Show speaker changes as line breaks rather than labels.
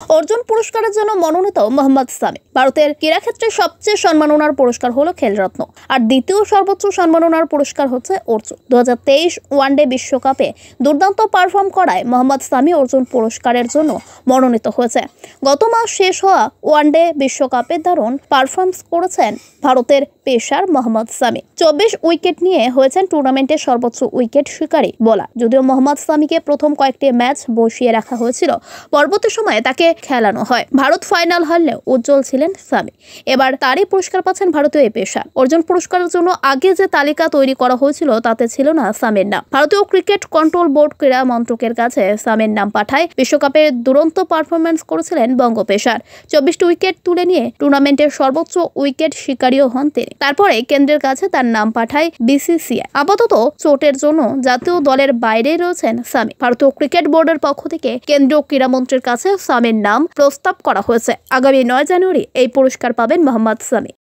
অর্জুন পুরস্কারের জন্য মনোনীত মোহাম্মদ সামি। ভারতের ক্রীড়াক্ষেত্রে সবচেয়ে সম্মাননার পুরস্কার হলো খেলরত্ন, আর দ্বিতীয় সর্বোচ্চ সম্মাননার পুরস্কার হচ্ছে অর্জুন। 2023 ওয়ানডে বিশ্বকাপে দুর্দান্ত পারফর্ম করায় মোহাম্মদ সামি অর্জুন পুরস্কারের জন্য মনোনীত হয়েছে। গত মাস শেষ হওয়া ওয়ানডে বিশ্বকাপে দারুণ পারফরমেন্স করেছেন ভারতের পেসার মোহাম্মদ সামি। 24 উইকেট নিয়ে হয়েছেন টুর্নামেন্টের সর্বোচ্চ উইকেট শিকারী বোলার। যদিও মোহাম্মদ সামিকে প্রথম কয়েকটি ম্যাচ বসিয়ে রাখা হয়েছিল, পরবর্তী সময়ে তাকে খেলানো হয়। ভারত ফাইনাল হারলেও উজ্জ্বল ছিলেন সামি। এবার তারই পুরস্কার পাচ্ছেন ভারতীয় এই পেসার। অর্জুন পুরস্কারের জন্য আগে যে তালিকা তৈরি করা হয়েছিল তাতে ছিল না সামির নাম। ভারতীয় ক্রিকেট কন্ট্রোল বোর্ড ক্রীড়া মন্ত্রকের কাছে সামির নাম পাঠায়। বিশ্বকাপে দুরন্ত পারফরমেন্স করেছিলেন বঙ্গ পেসার। 24টি উইকেট তুলে নিয়ে টুর্নামেন্টের সর্বোচ্চ উইকেট শিকারীও হন তিনি। তারপরে কেন্দ্রের কাছে তার নাম পাঠায় বিসিসিআই। আপাতত চোটের জন্য জাতীয় দলের বাইরে রয়েছেন সামি। ভারতীয় ক্রিকেট বোর্ডের পক্ষ থেকে কেন্দ্রীয় ক্রীড়ামন্ত্রীর কাছে সামির নাম প্রস্তাব করা হয়েছে। আগামী 9 জানুয়ারি এই পুরস্কার পাবেন মোহাম্মদ সামি।